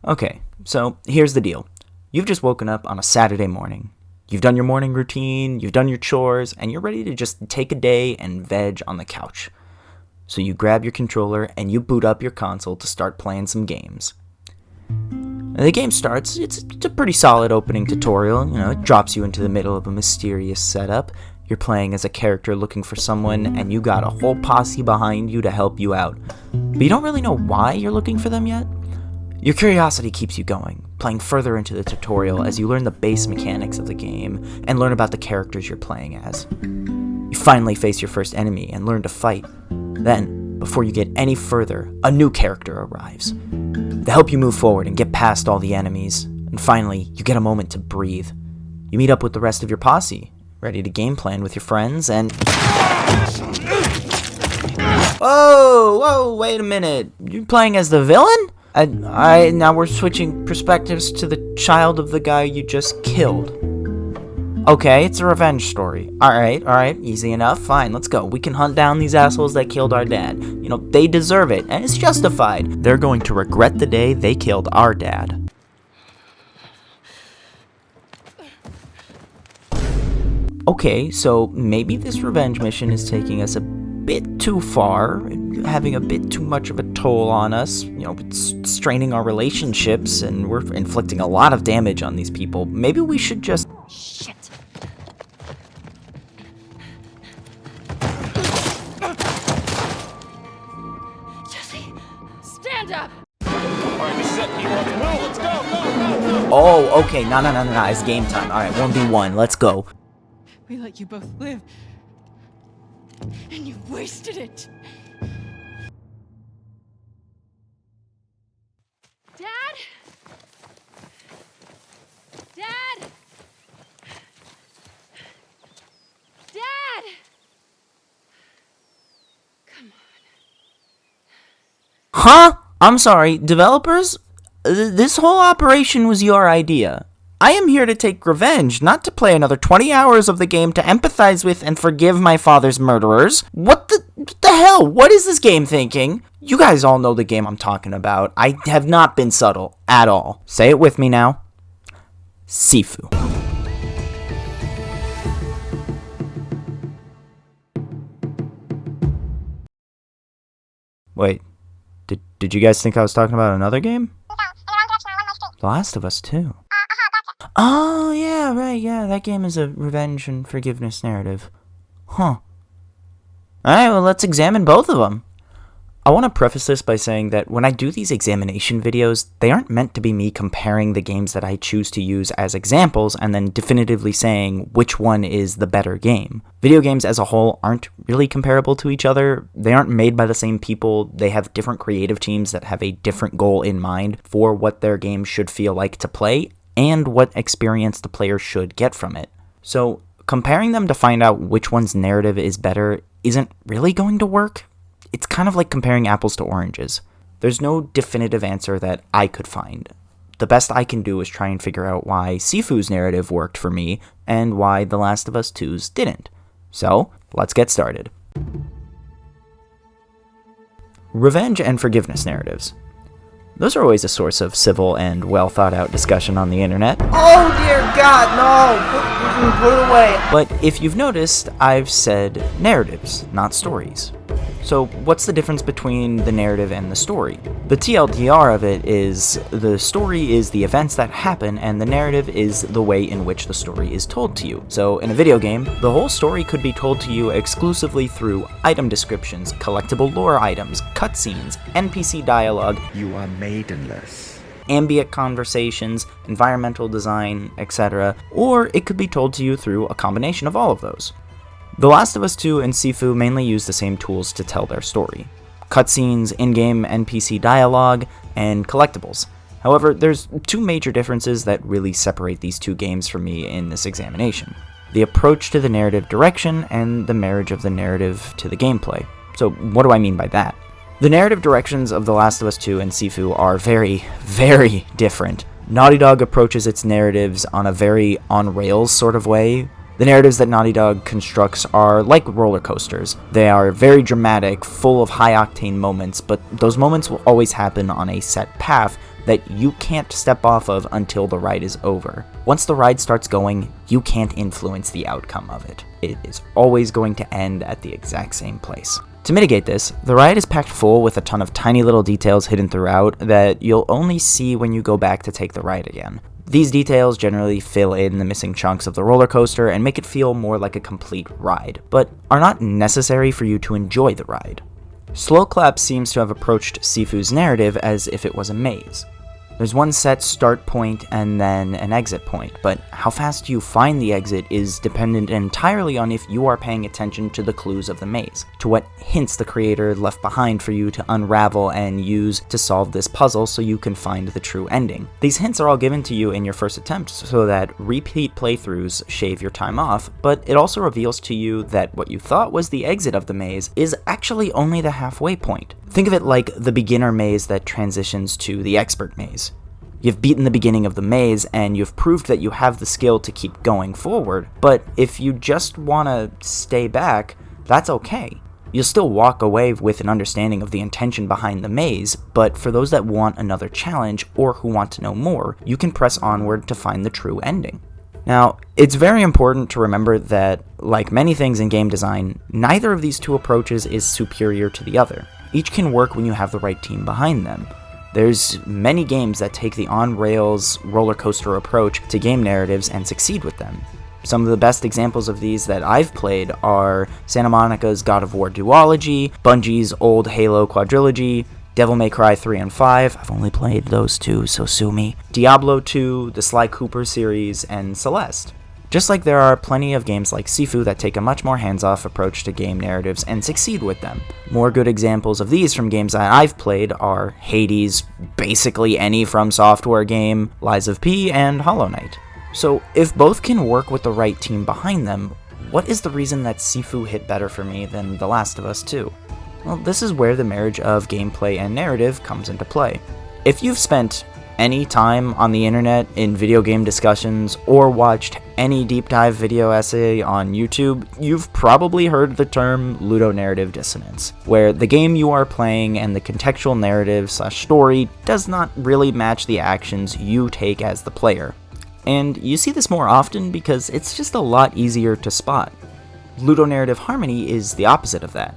Okay, so here's the deal. You've just woken up on a Saturday morning. You've done your morning routine, you've done your chores, and you're ready to just take a day and veg on the couch. So you grab your controller and you boot up your console to start playing some games. The game starts, it's a pretty solid opening tutorial, it drops you into the middle of a mysterious setup. You're playing as a character looking for someone, and you got a whole posse behind you to help you out. But you don't really know why you're looking for them yet. Your curiosity keeps you going, playing further into the tutorial as you learn the base mechanics of the game and learn about the characters you're playing as. You finally face your first enemy and learn to fight. Then, before you get any further, a new character arrives. They help you move forward and get past all the enemies, and finally, you get a moment to breathe. You meet up with the rest of your posse, ready to game plan with your friends, and... Whoa, wait a minute. You're playing as the villain? Now we're switching perspectives to the child of the guy you just killed. Okay, it's a revenge story. Alright, easy enough, fine, let's go. We can hunt down these assholes that killed our dad. They deserve it, and it's justified. They're going to regret the day they killed our dad. Okay, so maybe this revenge mission is taking us a bit too far, having a bit too much of a toll on us. It's straining our relationships, and we're inflicting a lot of damage on these people. Maybe we should just... Shit. Jesse, stand up! Alright, this is it. He wants to move. Let's go. Oh, okay, no, it's game time. Alright, 1v1, let's go. We let you both live, and you wasted it. Dad? Dad? Dad? Come on. Huh? I'm sorry, developers? This whole operation was your idea. I am here to take revenge, not to play another 20 hours of the game to empathize with and forgive my father's murderers. What the hell? What is this game thinking? You guys all know the game I'm talking about. I have not been subtle at all. Say it with me now. Sifu. Wait, did you guys think I was talking about another game? The Last of Us 2. Oh, yeah, right, yeah, that game is a revenge and forgiveness narrative. Huh. Alright, well, let's examine both of them. I want to preface this by saying that when I do these examination videos, they aren't meant to be me comparing the games that I choose to use as examples and then definitively saying which one is the better game. Video games as a whole aren't really comparable to each other. They aren't made by the same people. They have different creative teams that have a different goal in mind for what their game should feel like to play and what experience the player should get from it. So, comparing them to find out which one's narrative is better isn't really going to work. It's kind of like comparing apples to oranges. There's no definitive answer that I could find. The best I can do is try and figure out why Sifu's narrative worked for me and why The Last of Us 2's didn't. So, let's get started. Revenge and forgiveness narratives. Those are always a source of civil and well-thought-out discussion on the internet. Oh dear God, no! Put it away! But if you've noticed, I've said narratives, not stories. So what's the difference between the narrative and the story? The TLDR of it is the story is the events that happen and the narrative is the way in which the story is told to you. So in a video game, the whole story could be told to you exclusively through item descriptions, collectible lore items, cutscenes, NPC dialogue, You are maidenless, ambient conversations, environmental design, etc. Or it could be told to you through a combination of all of those. The Last of Us 2 and Sifu mainly use the same tools to tell their story. Cutscenes, in-game NPC dialogue, and collectibles. However, there's two major differences that really separate these two games from me in this examination. The approach to the narrative direction and the marriage of the narrative to the gameplay. So what do I mean by that? The narrative directions of The Last of Us 2 and Sifu are very, very different. Naughty Dog approaches its narratives on a very on-rails sort of way. The narratives that Naughty Dog constructs are like roller coasters. They are very dramatic, full of high-octane moments, but those moments will always happen on a set path, that you can't step off of until the ride is over. Once the ride starts going, you can't influence the outcome of it. It is always going to end at the exact same place. To mitigate this, the ride is packed full with a ton of tiny little details hidden throughout that you'll only see when you go back to take the ride again. These details generally fill in the missing chunks of the roller coaster and make it feel more like a complete ride, but are not necessary for you to enjoy the ride. Slow Clap seems to have approached Sifu's narrative as if it was a maze. There's one set start point and then an exit point, but how fast you find the exit is dependent entirely on if you are paying attention to the clues of the maze, to what hints the creator left behind for you to unravel and use to solve this puzzle so you can find the true ending. These hints are all given to you in your first attempt so that repeat playthroughs shave your time off, but it also reveals to you that what you thought was the exit of the maze is actually only the halfway point. Think of it like the beginner maze that transitions to the expert maze. You've beaten the beginning of the maze and you've proved that you have the skill to keep going forward, but if you just want to stay back, that's okay. You'll still walk away with an understanding of the intention behind the maze, but for those that want another challenge or who want to know more, you can press onward to find the true ending. Now, it's very important to remember that, like many things in game design, neither of these two approaches is superior to the other. Each can work when you have the right team behind them. There's many games that take the on-rails roller coaster approach to game narratives and succeed with them. Some of the best examples of these that I've played are Santa Monica's God of War duology, Bungie's old Halo quadrilogy, Devil May Cry 3 and 5, I've only played those two, so sue me, Diablo 2, the Sly Cooper series, and Celeste. Just like there are plenty of games like Sifu that take a much more hands-off approach to game narratives and succeed with them. More good examples of these from games that I've played are Hades, basically any From Software game, Lies of P, and Hollow Knight. So if both can work with the right team behind them, what is the reason that Sifu hit better for me than The Last of Us 2? Well, this is where the marriage of gameplay and narrative comes into play. If you've spent any time on the internet in video game discussions or watched any deep dive video essay on YouTube, you've probably heard the term ludonarrative dissonance, where the game you are playing and the contextual narrative/story does not really match the actions you take as the player. And you see this more often because it's just a lot easier to spot. Ludonarrative harmony is the opposite of that.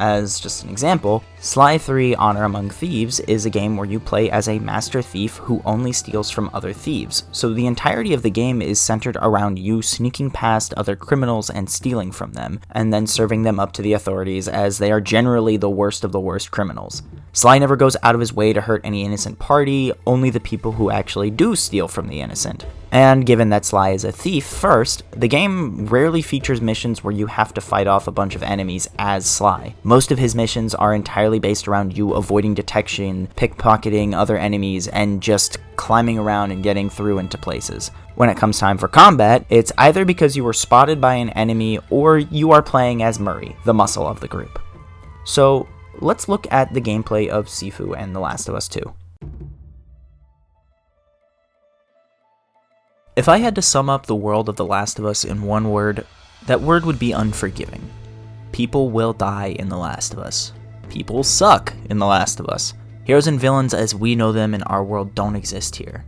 As just an example, Sly 3 Honor Among Thieves is a game where you play as a master thief who only steals from other thieves, so the entirety of the game is centered around you sneaking past other criminals and stealing from them, and then serving them up to the authorities as they are generally the worst of the worst criminals. Sly never goes out of his way to hurt any innocent party, only the people who actually do steal from the innocent. And given that Sly is a thief first, the game rarely features missions where you have to fight off a bunch of enemies as Sly. Most of his missions are entirely based around you avoiding detection, pickpocketing other enemies, and just climbing around and getting through into places. When it comes time for combat, it's either because you were spotted by an enemy or you are playing as Murray, the muscle of the group. So let's look at the gameplay of Sifu and The Last of Us 2. If I had to sum up the world of The Last of Us in one word, that word would be unforgiving. People will die in The Last of Us. People suck in The Last of Us. Heroes and villains as we know them in our world don't exist here.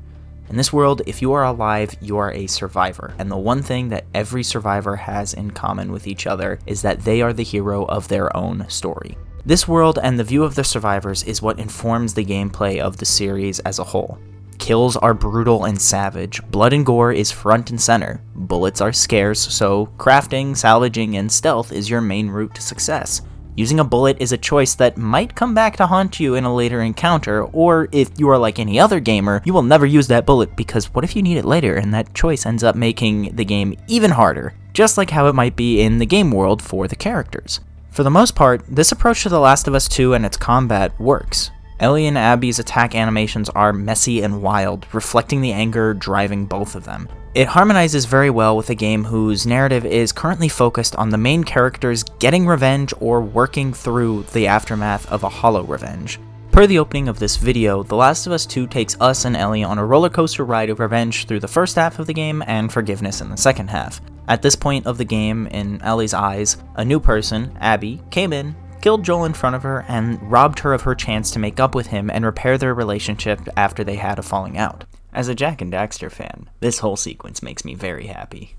In this world, if you are alive, you are a survivor, and the one thing that every survivor has in common with each other is that they are the hero of their own story. This world and the view of the survivors is what informs the gameplay of the series as a whole. Kills are brutal and savage, blood and gore is front and center, bullets are scarce, so crafting, salvaging, and stealth is your main route to success. Using a bullet is a choice that might come back to haunt you in a later encounter, or if you are like any other gamer, you will never use that bullet because what if you need it later and that choice ends up making the game even harder, just like how it might be in the game world for the characters. For the most part, this approach to The Last of Us 2 and its combat works. Ellie and Abby's attack animations are messy and wild, reflecting the anger driving both of them. It harmonizes very well with a game whose narrative is currently focused on the main characters getting revenge or working through the aftermath of a hollow revenge. Per the opening of this video, The Last of Us 2 takes us and Ellie on a roller coaster ride of revenge through the first half of the game and forgiveness in the second half. At this point of the game, in Ellie's eyes, a new person, Abby, came in, killed Joel in front of her, and robbed her of her chance to make up with him and repair their relationship after they had a falling out. As a Jak and Daxter fan, this whole sequence makes me very happy.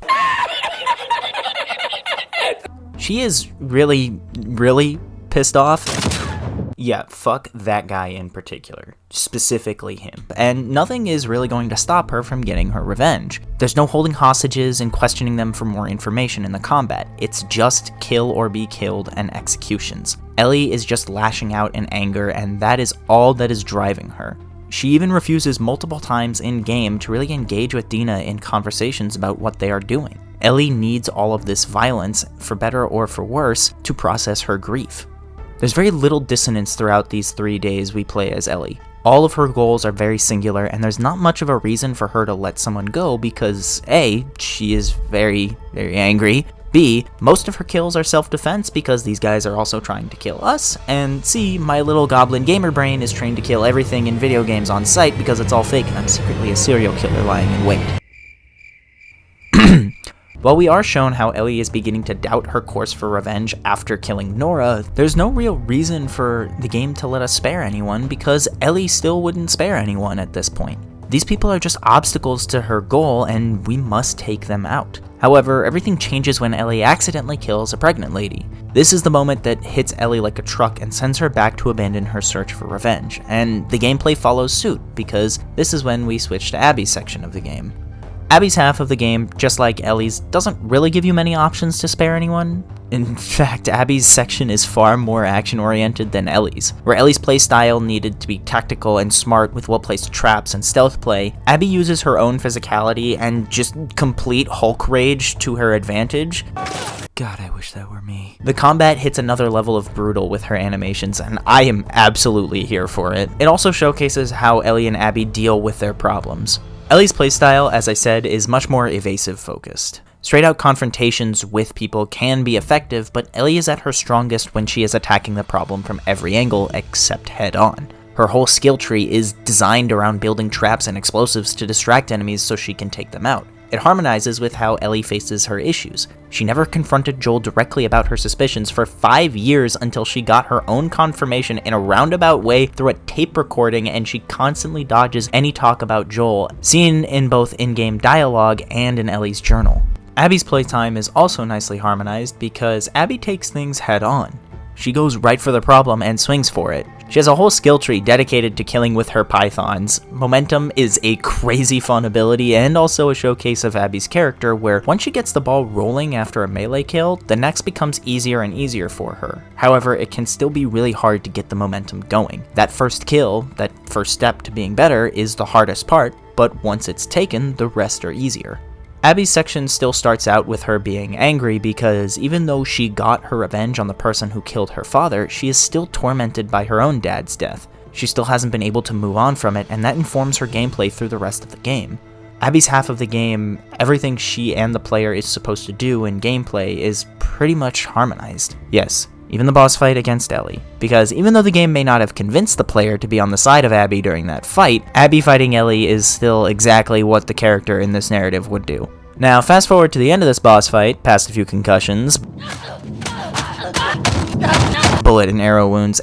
She is really, really pissed off. Yeah, fuck that guy in particular. Specifically him. And nothing is really going to stop her from getting her revenge. There's no holding hostages and questioning them for more information in the combat. It's just kill or be killed and executions. Ellie is just lashing out in anger, and that is all that is driving her. She even refuses multiple times in-game to really engage with Dina in conversations about what they are doing. Ellie needs all of this violence, for better or for worse, to process her grief. There's very little dissonance throughout these 3 days we play as Ellie. All of her goals are very singular, and there's not much of a reason for her to let someone go because A, she is very, very angry, B, most of her kills are self-defense because these guys are also trying to kill us, and C, my little goblin gamer brain is trained to kill everything in video games on sight because it's all fake and I'm secretly a serial killer lying in wait. While we are shown how Ellie is beginning to doubt her course for revenge after killing Nora, there's no real reason for the game to let us spare anyone because Ellie still wouldn't spare anyone at this point. These people are just obstacles to her goal and we must take them out. However, everything changes when Ellie accidentally kills a pregnant lady. This is the moment that hits Ellie like a truck and sends her back to abandon her search for revenge, and the gameplay follows suit because this is when we switch to Abby's section of the game. Abby's half of the game, just like Ellie's, doesn't really give you many options to spare anyone. In fact, Abby's section is far more action-oriented than Ellie's. Where Ellie's playstyle needed to be tactical and smart with well-placed traps and stealth play, Abby uses her own physicality and just complete Hulk rage to her advantage. God, I wish that were me. The combat hits another level of brutal with her animations, and I am absolutely here for it. It also showcases how Ellie and Abby deal with their problems. Ellie's playstyle, as I said, is much more evasive focused. Straight out confrontations with people can be effective, but Ellie is at her strongest when she is attacking the problem from every angle except head on. Her whole skill tree is designed around building traps and explosives to distract enemies so she can take them out. It harmonizes with how Ellie faces her issues. She never confronted Joel directly about her suspicions for 5 years until she got her own confirmation in a roundabout way through a tape recording, and she constantly dodges any talk about Joel, seen in both in-game dialogue and in Ellie's journal. Abby's playtime is also nicely harmonized because Abby takes things head on. She goes right for the problem and swings for it. She has a whole skill tree dedicated to killing with her pythons. Momentum is a crazy fun ability and also a showcase of Abby's character where once she gets the ball rolling after a melee kill, the next becomes easier and easier for her. However, it can still be really hard to get the momentum going. That first kill, that first step to being better, is the hardest part, but once it's taken, the rest are easier. Abby's section still starts out with her being angry because even though she got her revenge on the person who killed her father, she is still tormented by her own dad's death. She still hasn't been able to move on from it, and that informs her gameplay through the rest of the game. Abby's half of the game, everything she and the player is supposed to do in gameplay is pretty much harmonized. Yes, even the boss fight against Ellie. Because even though the game may not have convinced the player to be on the side of Abby during that fight, Abby fighting Ellie is still exactly what the character in this narrative would do. Now, fast forward to the end of this boss fight, past a few concussions, bullet and arrow wounds,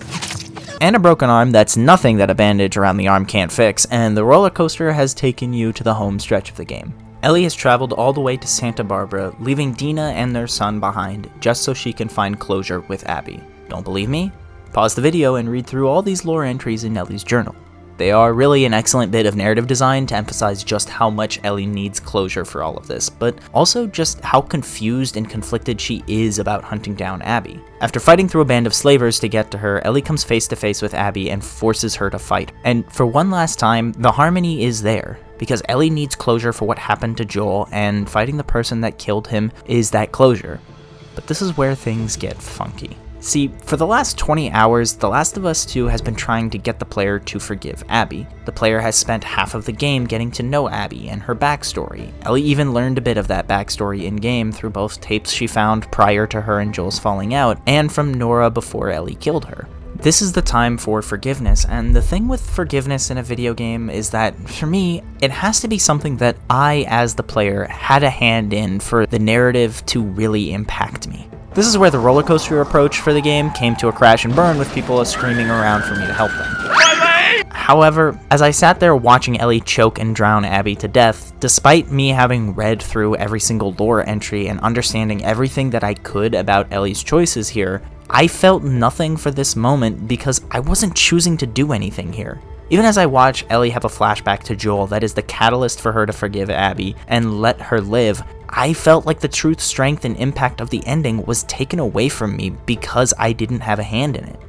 and a broken arm that's nothing that a bandage around the arm can't fix, and the roller coaster has taken you to the home stretch of the game. Ellie has traveled all the way to Santa Barbara, leaving Dina and their son behind, just so she can find closure with Abby. Don't believe me? Pause the video and read through all these lore entries in Ellie's journal. They are really an excellent bit of narrative design to emphasize just how much Ellie needs closure for all of this, but also just how confused and conflicted she is about hunting down Abby. After fighting through a band of slavers to get to her, Ellie comes face to face with Abby and forces her to fight. And for one last time, the harmony is there, because Ellie needs closure for what happened to Joel, and fighting the person that killed him is that closure. But this is where things get funky. See, for the last 20 hours, The Last of Us 2 has been trying to get the player to forgive Abby. The player has spent half of the game getting to know Abby and her backstory. Ellie even learned a bit of that backstory in-game through both tapes she found prior to her and Joel's falling out, and from Nora before Ellie killed her. This is the time for forgiveness, and the thing with forgiveness in a video game is that, for me, it has to be something that I, as the player, had a hand in for the narrative to really impact me. This is where the roller coaster approach for the game came to a crash and burn with people screaming around for me to help them. However, as I sat there watching Ellie choke and drown Abby to death, despite me having read through every single lore entry and understanding everything that I could about Ellie's choices here, I felt nothing for this moment because I wasn't choosing to do anything here. Even as I watch Ellie have a flashback to Joel that is the catalyst for her to forgive Abby and let her live, I felt like the truth, strength, and impact of the ending was taken away from me because I didn't have a hand in it.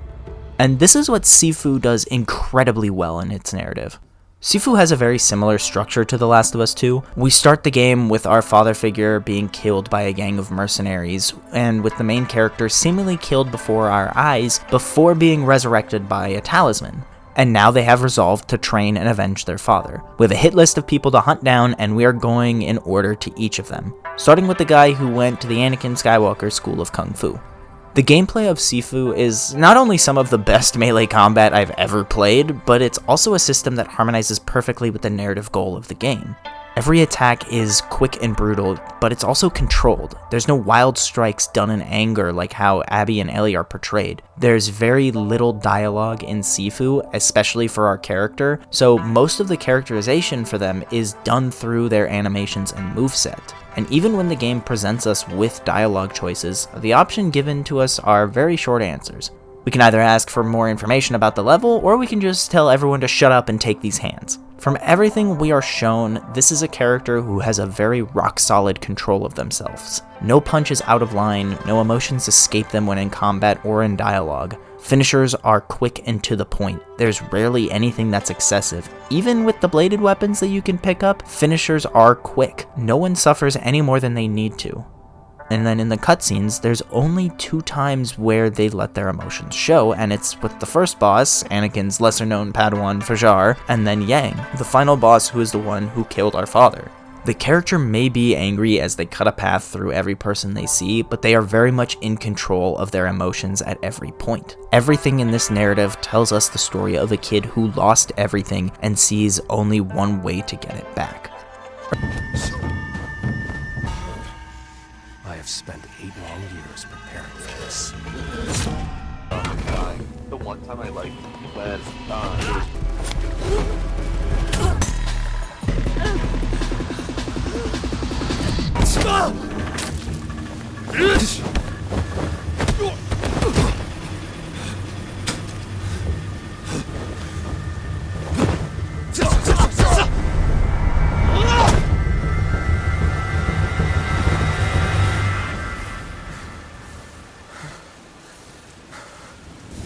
And this is what Sifu does incredibly well in its narrative. Sifu has a very similar structure to The Last of Us 2. We start the game with our father figure being killed by a gang of mercenaries, and with the main character seemingly killed before our eyes before being resurrected by a talisman. And now they have resolved to train and avenge their father. We have a hit list of people to hunt down, and we are going in order to each of them, starting with the guy who went to the Anakin Skywalker School of Kung Fu. The gameplay of Sifu is not only some of the best melee combat I've ever played, but it's also a system that harmonizes perfectly with the narrative goal of the game. Every attack is quick and brutal, but it's also controlled. There's no wild strikes done in anger like how Abby and Ellie are portrayed. There's very little dialogue in Sifu, especially for our character, so most of the characterization for them is done through their animations and moveset. And even when the game presents us with dialogue choices, the option given to us are very short answers. We can either ask for more information about the level, or we can just tell everyone to shut up and take these hands. From everything we are shown, this is a character who has a very rock-solid control of themselves. No punch is out of line, no emotions escape them when in combat or in dialogue. Finishers are quick and to the point. There's rarely anything that's excessive. Even with the bladed weapons that you can pick up, finishers are quick. No one suffers any more than they need to. And then in the cutscenes, there's only 2 times where they let their emotions show, and it's with the first boss, Anakin's lesser-known Padawan Fajar, and then Yang, the final boss who is the one who killed our father. The character may be angry as they cut a path through every person they see, but they are very much in control of their emotions at every point. Everything in this narrative tells us the story of a kid who lost everything and sees only one way to get it back. I have spent 8 long years preparing for this. The one time I liked when it was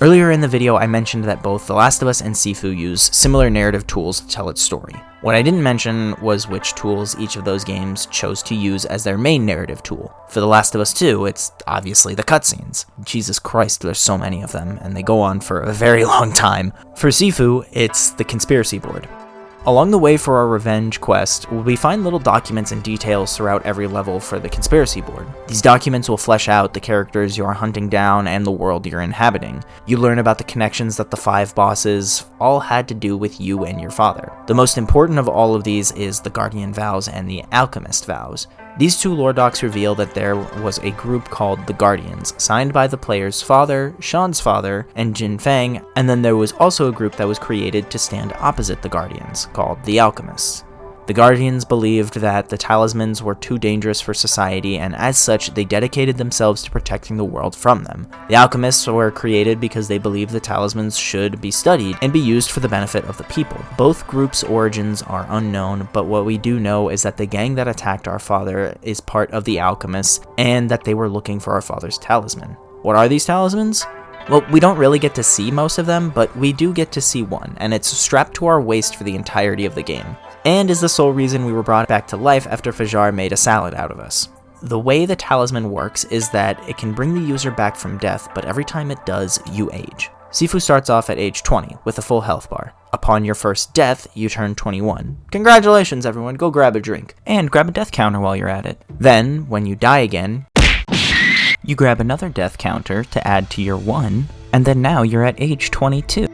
Earlier in the video, I mentioned that both The Last of Us and Sifu use similar narrative tools to tell its story. What I didn't mention was which tools each of those games chose to use as their main narrative tool. For The Last of Us 2, it's obviously the cutscenes. Jesus Christ, there's so many of them, and they go on for a very long time. For Sifu, it's the conspiracy board. Along the way for our revenge quest, we find little documents and details throughout every level for the conspiracy board. These documents will flesh out the characters you are hunting down and the world you're inhabiting. You learn about the connections that the 5 bosses all had to do with you and your father. The most important of all of these is the Guardian Vows and the Alchemist Vows. These 2 lore docs reveal that there was a group called the Guardians, signed by the player's father, Sean's father, and Jin Fang, and then there was also a group that was created to stand opposite the Guardians, called the Alchemists. The Guardians believed that the talismans were too dangerous for society, and as such, they dedicated themselves to protecting the world from them. The Alchemists were created because they believed the talismans should be studied and be used for the benefit of the people. Both groups' origins are unknown, but what we do know is that the gang that attacked our father is part of the Alchemists, and that they were looking for our father's talisman. What are these talismans? Well, we don't really get to see most of them, but we do get to see one, and it's strapped to our waist for the entirety of the game, and is the sole reason we were brought back to life after Fajar made a salad out of us. The way the talisman works is that it can bring the user back from death, but every time it does, you age. Sifu starts off at age 20 with a full health bar. Upon your first death, you turn 21. Congratulations everyone, go grab a drink. And grab a death counter while you're at it. Then, when you die again, you grab another death counter to add to your 1, and then now you're at age 22.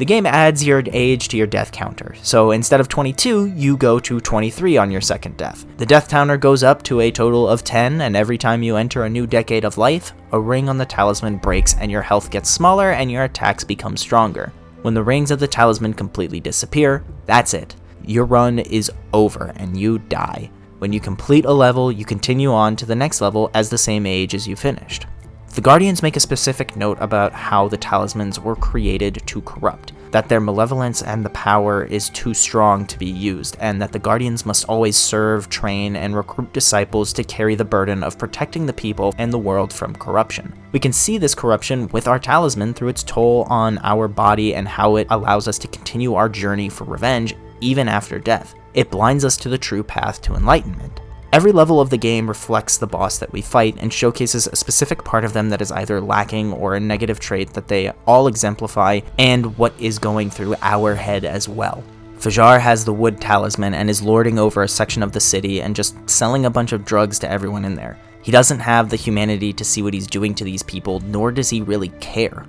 The game adds your age to your death counter, so instead of 22, you go to 23 on your second death. The death counter goes up to a total of 10, and every time you enter a new decade of life, a ring on the talisman breaks and your health gets smaller and your attacks become stronger. When the rings of the talisman completely disappear, that's it. Your run is over and you die. When you complete a level, you continue on to the next level as the same age as you finished. The Guardians make a specific note about how the talismans were created to corrupt, that their malevolence and the power is too strong to be used, and that the Guardians must always serve, train, and recruit disciples to carry the burden of protecting the people and the world from corruption. We can see this corruption with our talisman through its toll on our body and how it allows us to continue our journey for revenge even after death. It blinds us to the true path to enlightenment. Every level of the game reflects the boss that we fight and showcases a specific part of them that is either lacking or a negative trait that they all exemplify, and what is going through our head as well. Fajar has the wood talisman and is lording over a section of the city and just selling a bunch of drugs to everyone in there. He doesn't have the humanity to see what he's doing to these people, nor does he really care.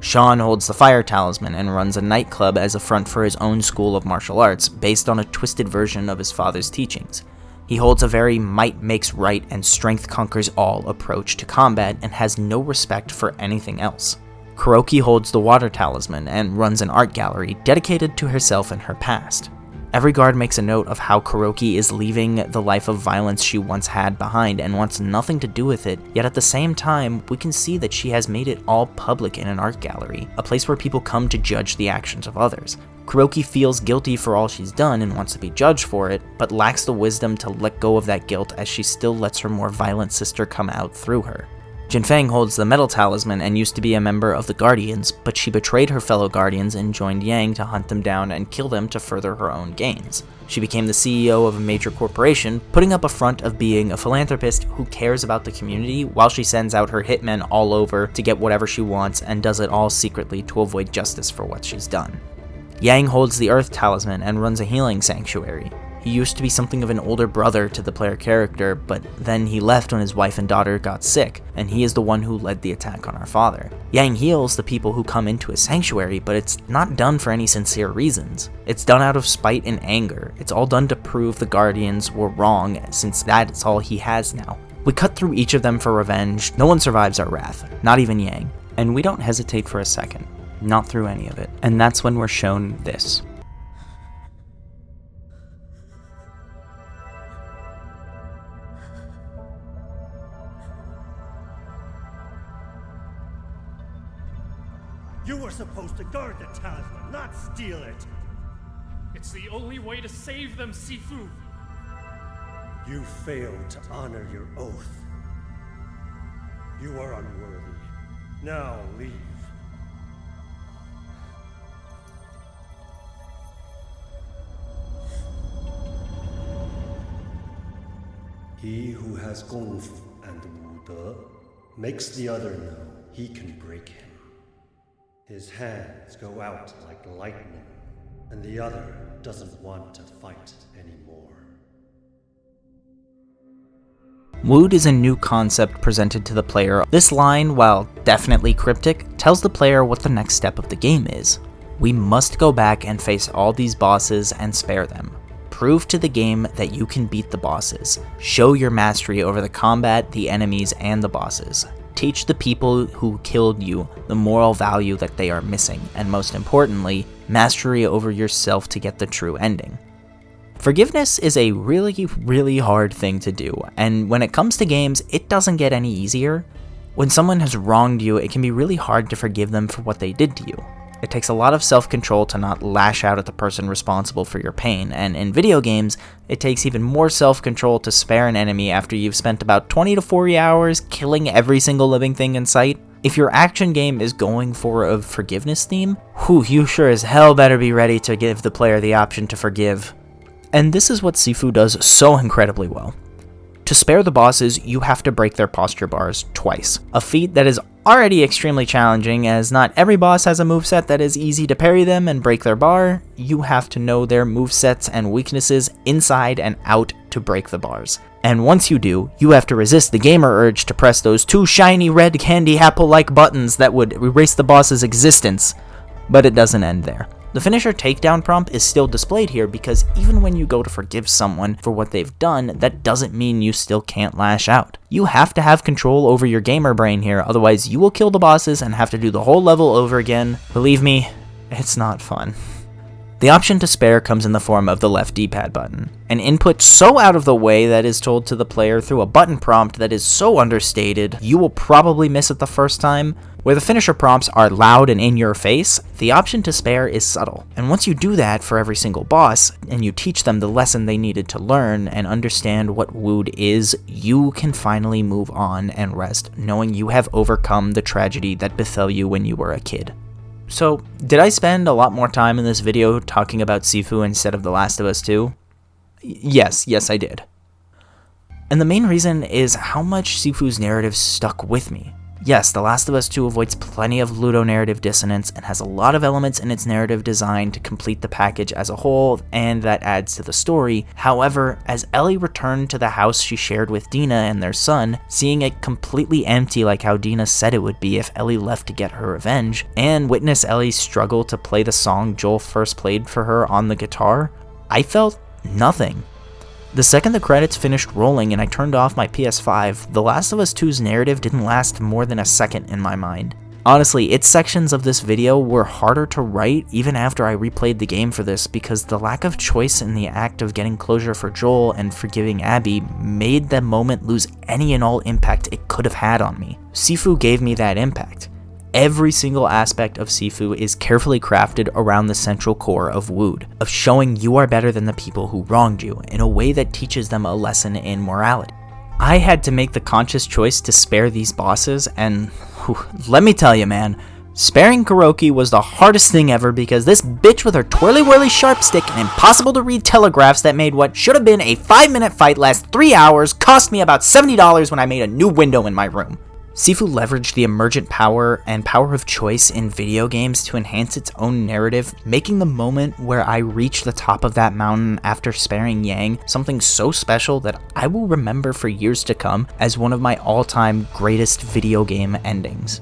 Sean holds the fire talisman and runs a nightclub as a front for his own school of martial arts, based on a twisted version of his father's teachings. He holds a very might makes right and strength conquers all approach to combat and has no respect for anything else. Kuroki holds the water talisman and runs an art gallery dedicated to herself and her past. Every guard makes a note of how Kuroki is leaving the life of violence she once had behind and wants nothing to do with it, yet at the same time, we can see that she has made it all public in an art gallery, a place where people come to judge the actions of others. Kuroki feels guilty for all she's done and wants to be judged for it, but lacks the wisdom to let go of that guilt as she still lets her more violent sister come out through her. Jinfeng holds the metal talisman and used to be a member of the Guardians, but she betrayed her fellow Guardians and joined Yang to hunt them down and kill them to further her own gains. She became the CEO of a major corporation, putting up a front of being a philanthropist who cares about the community while she sends out her hitmen all over to get whatever she wants and does it all secretly to avoid justice for what she's done. Yang holds the Earth Talisman and runs a healing sanctuary. He used to be something of an older brother to the player character, but then he left when his wife and daughter got sick, and he is the one who led the attack on our father. Yang heals the people who come into his sanctuary, but it's not done for any sincere reasons. It's done out of spite and anger. It's all done to prove the Guardians were wrong, since that's all he has now. We cut through each of them for revenge. No one survives our wrath, not even Yang. And we don't hesitate for a second. Not through any of it. And that's when we're shown this. You were supposed to guard the talisman, not steal it! It's the only way to save them, Sifu! You failed to honor your oath. You are unworthy. Now leave. He who has Gong Fu and Wu De makes the other know he can break him. His hands go out like lightning, and the other doesn't want to fight anymore. Wood is a new concept presented to the player. This line, while definitely cryptic, tells the player what the next step of the game is. We must go back and face all these bosses and spare them. Prove to the game that you can beat the bosses. Show your mastery over the combat, the enemies, and the bosses. Teach the people who killed you the moral value that they are missing, and most importantly, mastery over yourself to get the true ending. Forgiveness is a really hard thing to do, and when it comes to games, it doesn't get any easier. When someone has wronged you, it can be really hard to forgive them for what they did to you. It takes a lot of self-control to not lash out at the person responsible for your pain, and in video games, it takes even more self-control to spare an enemy after you've spent about 20 to 40 hours killing every single living thing in sight. If your action game is going for a forgiveness theme, you sure as hell better be ready to give the player the option to forgive. And this is what Sifu does so incredibly well. To spare the bosses, you have to break their posture bars twice, a feat that is already extremely challenging as not every boss has a moveset that is easy to parry them and break their bar. You have to know their movesets and weaknesses inside and out to break the bars. And once you do, you have to resist the gamer urge to press those two shiny red candy apple-like buttons that would erase the boss's existence. But it doesn't end there. The finisher takedown prompt is still displayed here because even when you go to forgive someone for what they've done, that doesn't mean you still can't lash out. You have to have control over your gamer brain here, otherwise you will kill the bosses and have to do the whole level over again. Believe me, it's not fun. The option to spare comes in the form of the left D-pad button, an input so out of the way that is told to the player through a button prompt that is so understated, you will probably miss it the first time. Where the finisher prompts are loud and in your face, the option to spare is subtle. And once you do that for every single boss, and you teach them the lesson they needed to learn and understand what Wood is, you can finally move on and rest, knowing you have overcome the tragedy that befell you when you were a kid. So, did I spend a lot more time in this video talking about Sifu instead of The Last of Us 2? Yes, I did. And the main reason is how much Sifu's narrative stuck with me. Yes, The Last of Us 2 avoids plenty of ludonarrative dissonance and has a lot of elements in its narrative design to complete the package as a whole, and that adds to the story. However, as Ellie returned to the house she shared with Dina and their son, seeing it completely empty like how Dina said it would be if Ellie left to get her revenge, and witness Ellie's struggle to play the song Joel first played for her on the guitar, I felt nothing. The second the credits finished rolling and I turned off my PS5, The Last of Us 2's narrative didn't last more than a second in my mind. Honestly, its sections of this video were harder to write even after I replayed the game for this because the lack of choice in the act of getting closure for Joel and forgiving Abby made the moment lose any and all impact it could have had on me. Sifu gave me that impact. Every single aspect of Sifu is carefully crafted around the central core of Wood, of showing you are better than the people who wronged you in a way that teaches them a lesson in morality. I had to make the conscious choice to spare these bosses, and let me tell you, man, sparing Kuroki was the hardest thing ever because this bitch with her twirly-whirly sharp stick and impossible to read telegraphs that made what should have been a 5-minute fight last 3 hours cost me about $70 when I made a new window in my room. Sifu leveraged the emergent power and power of choice in video games to enhance its own narrative, making the moment where I reach the top of that mountain after sparing Yang something so special that I will remember for years to come as one of my all-time greatest video game endings.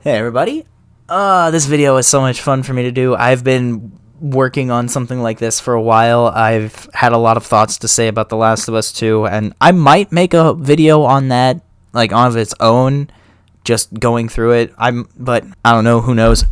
Hey everybody, this video is so much fun for me to do. I've been working on something like this for a while. I've had a lot of thoughts to say about The Last of Us 2, and I might make a video on that, like on its own, just going through it. But I don't know, who knows.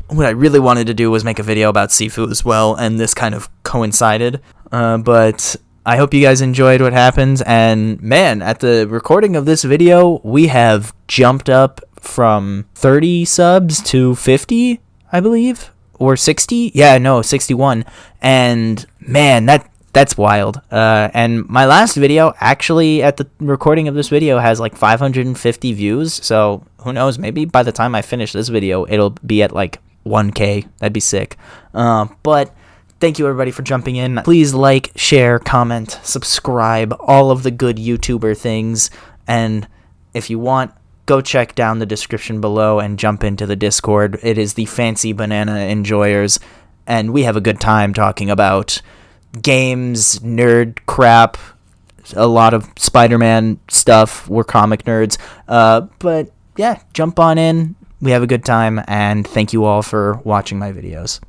What I really wanted to do was make a video about Sifu as well, and this kind of coincided. But I hope you guys enjoyed what happens, and man, at the recording of this video, we have jumped up from 30 subs to 50, I believe, or 60. Yeah, no, 61. And man, that's wild. And my last video, actually, at the recording of this video, has like 550 views. So who knows? Maybe by the time I finish this video, it'll be at like 1K. That'd be sick. But thank you everybody for jumping in. Please like, share, comment, subscribe, all of the good YouTuber things. And if you want, go check down the description below and jump into the Discord. It is the Fancy Banana Enjoyers, and we have a good time talking about games, nerd crap, a lot of Spider-Man stuff. We're comic nerds. But yeah, jump on in. We have a good time, and thank you all for watching my videos.